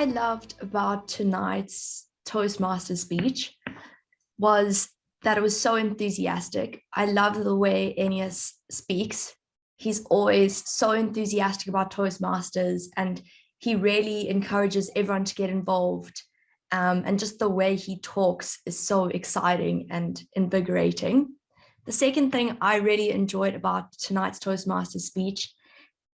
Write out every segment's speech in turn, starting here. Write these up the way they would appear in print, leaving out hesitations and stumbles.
I loved about tonight's Toastmaster speech was that it was so enthusiastic. I love the way Enias speaks. He's always so enthusiastic about Toastmasters, and he really encourages everyone to get involved. And just the way he talks is so exciting and invigorating. The second thing I really enjoyed about tonight's Toastmaster speech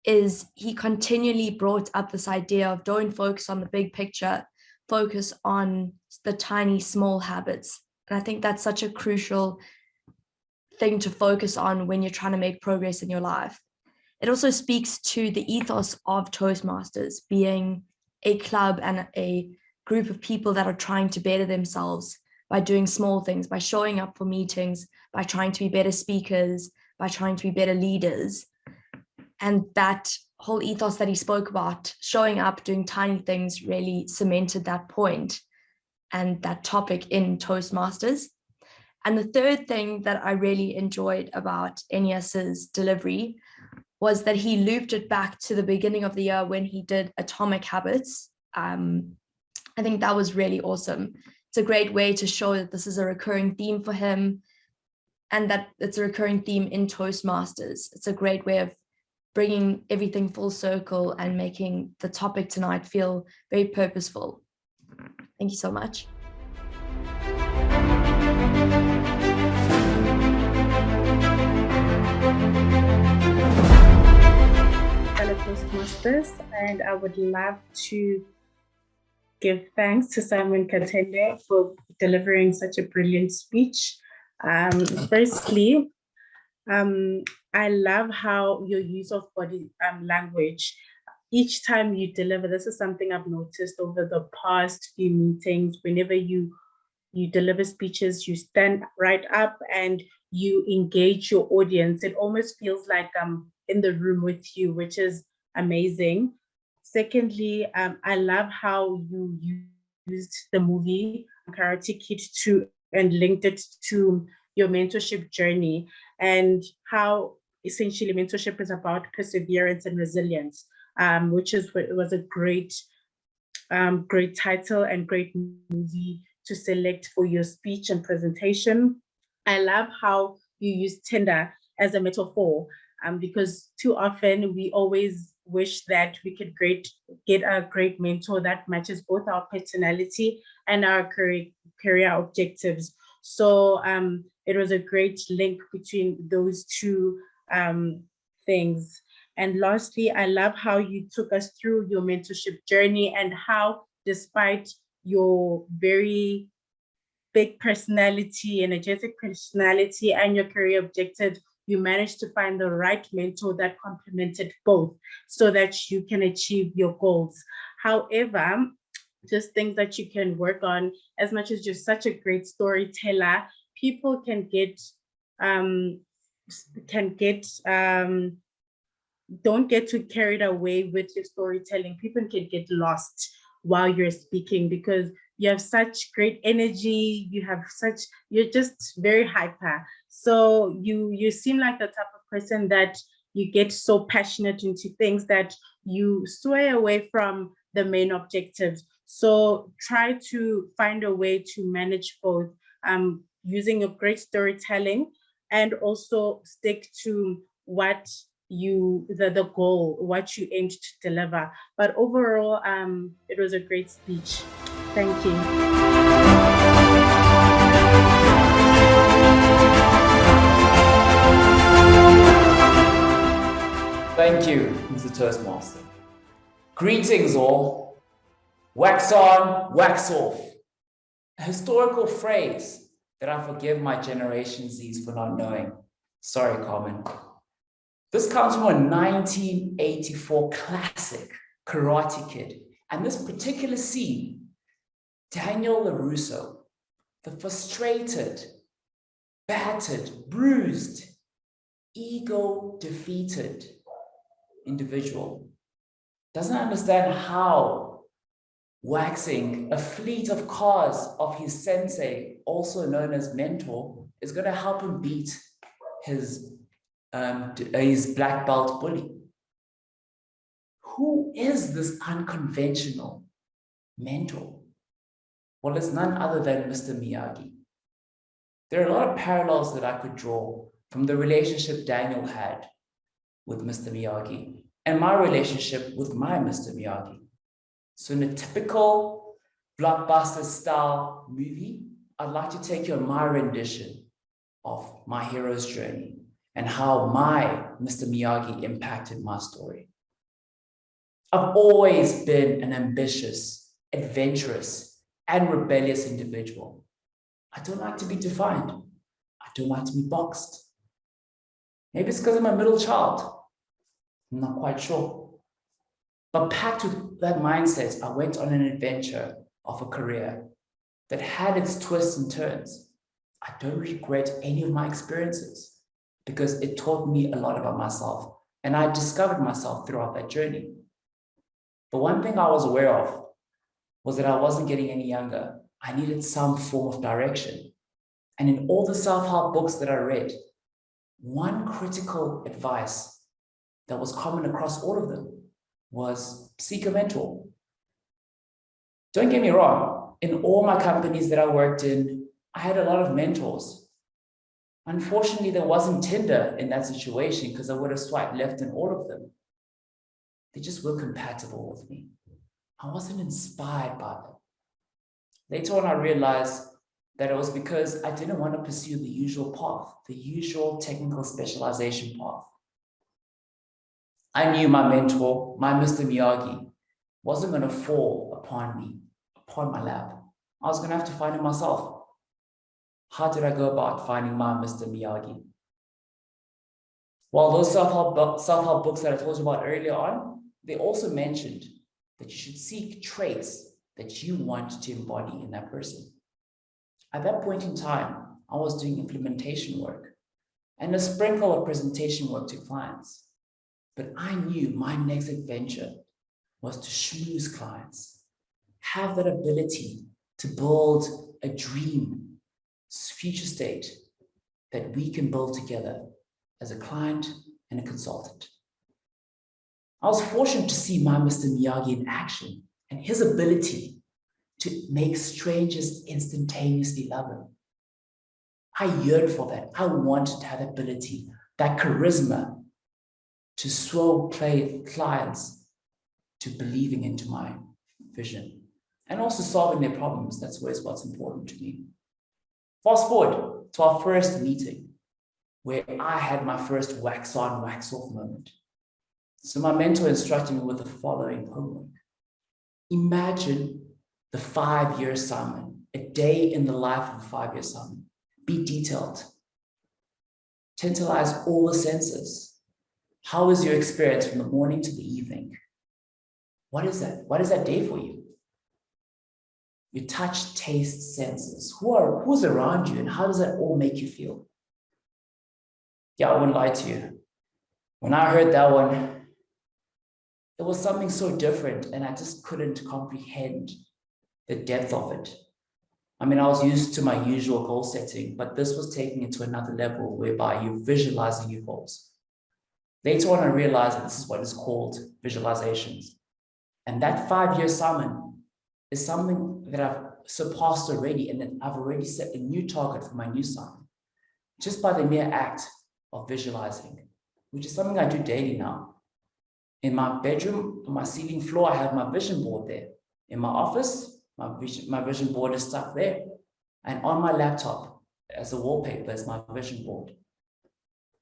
is he continually brought up this idea of don't focus on the big picture, focus on the tiny, small habits. And I think that's such a crucial thing to focus on when you're trying to make progress in your life. It also speaks to the ethos of Toastmasters being a club and a group of people that are trying to better themselves by doing small things, by showing up for meetings, by trying to be better speakers, by trying to be better leaders. And that whole ethos that he spoke about, showing up, doing tiny things, really cemented that point and that topic in Toastmasters. And the third thing that I really enjoyed about Enias's delivery was that he looped it back to the beginning of the year when he did Atomic Habits. I think that was really awesome. It's a great way to show that this is a recurring theme for him and that it's a recurring theme in Toastmasters. It's a great way of bringing everything full circle and making the topic tonight feel very purposeful. Thank you so much. Fellow Toastmasters, and I would love to give thanks to Simon Katende for delivering such a brilliant speech. Firstly, I love how your use of body language, each time you deliver, this is something I've noticed over the past few meetings. Whenever you deliver speeches, you stand right up and you engage your audience. It almost feels like I'm in the room with you, which is amazing. Secondly, I love how you used the movie Karate Kid and linked it to your mentorship journey and how essentially mentorship is about perseverance and resilience, which was a great title and great movie to select for your speech and presentation. I love how you use Tinder as a metaphor, because too often we always wish that we could get a great mentor that matches both our personality and our career objectives. So it was a great link between those two things. And lastly, I love how you took us through your mentorship journey and how, despite your very big personality, energetic personality, and your career objectives, you managed to find the right mentor that complemented both so that you can achieve your goals. However, just things that you can work on, as much as you're such a great storyteller, people don't get too carried away with your storytelling. People can get lost while you're speaking because you have such great energy, you're just very hyper. So you seem like the type of person that you get so passionate into things that you sway away from the main objectives. So try to find a way to manage both, using your great storytelling and also stick to what the goal, what you aimed to deliver. But overall, it was a great speech. Thank you. Thank you, Mr. Toastmaster. Greetings all. Wax on, wax off. A historical phrase that I forgive my Generation Zs for not knowing. Sorry, Carmen. This comes from a 1984 classic, Karate Kid. And this particular scene, Daniel LaRusso, the frustrated, battered, bruised, ego-defeated individual, doesn't understand how waxing a fleet of cars of his sensei, also known as mentor, is going to help him beat his black belt bully. Who is this unconventional, mentor? Well, it's none other than Mr. Miyagi. There are a lot of parallels that I could draw from the relationship Daniel had with Mr. Miyagi and my relationship with my Mr. Miyagi. So in a typical blockbuster style movie, I'd like to take you on my rendition of my hero's journey and how my Mr. Miyagi impacted my story. I've always been an ambitious, adventurous, and rebellious individual. I don't like to be defined. I don't like to be boxed. Maybe it's because I'm a middle child. I'm not quite sure. But packed with that mindset, I went on an adventure of a career that had its twists and turns. I don't regret any of my experiences because it taught me a lot about myself, and I discovered myself throughout that journey. But one thing I was aware of was that I wasn't getting any younger. I needed some form of direction. And in all the self-help books that I read, one critical advice that was common across all of them was seek a mentor. Don't get me wrong, in all my companies that I worked in, I had a lot of mentors. Unfortunately, there wasn't Tinder in that situation because I would have swiped left in all of them. They just weren't compatible with me. I wasn't inspired by them. Later on, I realized that it was because I didn't want to pursue the usual path, the usual technical specialization path. I knew my mentor, my Mr. Miyagi, wasn't going to fall upon me, upon my lap. I was going to have to find it myself. How did I go about finding my Mr. Miyagi? Well, those self-help books that I told you about earlier on, they also mentioned that you should seek traits that you want to embody in that person. At that point in time, I was doing implementation work and a sprinkle of presentation work to clients. But I knew my next adventure was to schmooze clients, have that ability to build a dream, future state that we can build together as a client and a consultant. I was fortunate to see my Mr. Miyagi in action and his ability to make strangers instantaneously love him. I yearned for that. I wanted to have that ability, that charisma to sway clients to believing into my vision and also solving their problems. That's what's important to me. Fast forward to our first meeting where I had my first wax on, wax off moment. So my mentor instructed me with the following homework. Imagine the 5-year assignment, a day in the life of a 5-year assignment. Be detailed. Tantalize all the senses. How is your experience from the morning to the evening? What is that? What is that day for you? Your touch, taste, senses. Who's around you and how does that all make you feel? Yeah, I wouldn't lie to you. When I heard that one, it was something so different and I just couldn't comprehend the depth of it. I mean, I was used to my usual goal setting, but this was taking it to another level whereby you're visualizing your goals. Later on, I realized that this is what is called visualizations. And that 5-year summon is something that I've surpassed already, and then I've already set a new target for my new summon, just by the mere act of visualizing, which is something I do daily now. In my bedroom, on my ceiling floor, I have my vision board there. In my office, my vision board is stuck there. And on my laptop, as a wallpaper, is my vision board.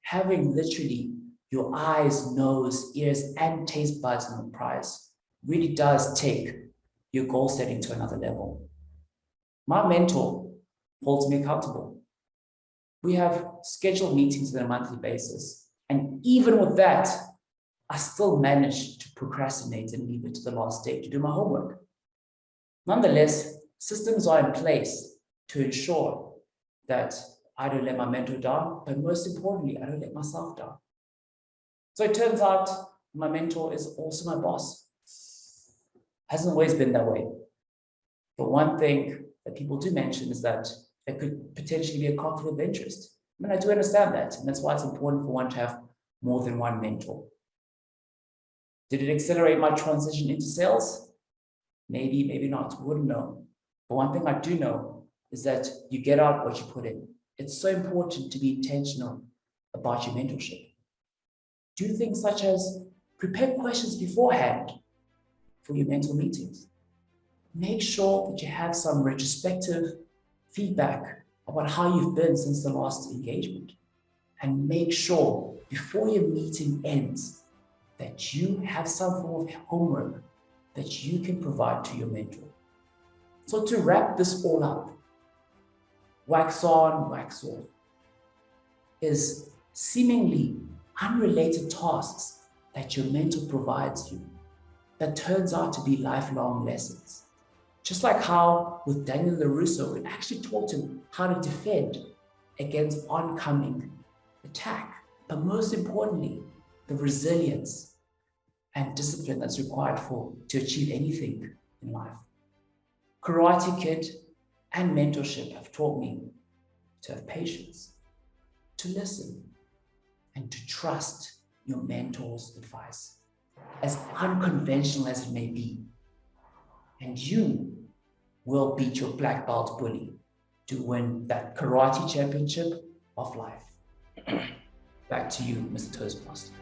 Having literally your eyes, nose, ears, and taste buds on the prize really does take your goal setting to another level. My mentor holds me accountable. We have scheduled meetings on a monthly basis. And even with that, I still manage to procrastinate and leave it to the last day to do my homework. Nonetheless, systems are in place to ensure that I don't let my mentor down, but most importantly, I don't let myself down. So it turns out my mentor is also my boss. Hasn't always been that way. But one thing that people do mention is that there could potentially be a conflict of interest. I mean, I do understand that, and that's why it's important for one to have more than one mentor. Did it accelerate my transition into sales? maybe not, wouldn't know. But one thing I do know is that you get out what you put in. It's so important to be intentional about your mentorship. Do things such as prepare questions beforehand for your mentor meetings. Make sure that you have some retrospective feedback about how you've been since the last engagement. And make sure before your meeting ends that you have some form of homework that you can provide to your mentor. So to wrap this all up, wax on, wax off is seemingly unrelated tasks that your mentor provides you that turns out to be lifelong lessons. Just like how with Daniel LaRusso, it actually taught him how to defend against oncoming attack, but most importantly, the resilience and discipline that's required to achieve anything in life. Karate Kid and mentorship have taught me to have patience, to listen, and to trust your mentor's advice, as unconventional as it may be. And you will beat your black belt bully to win that karate championship of life. Back to you, Mr. Toastmaster.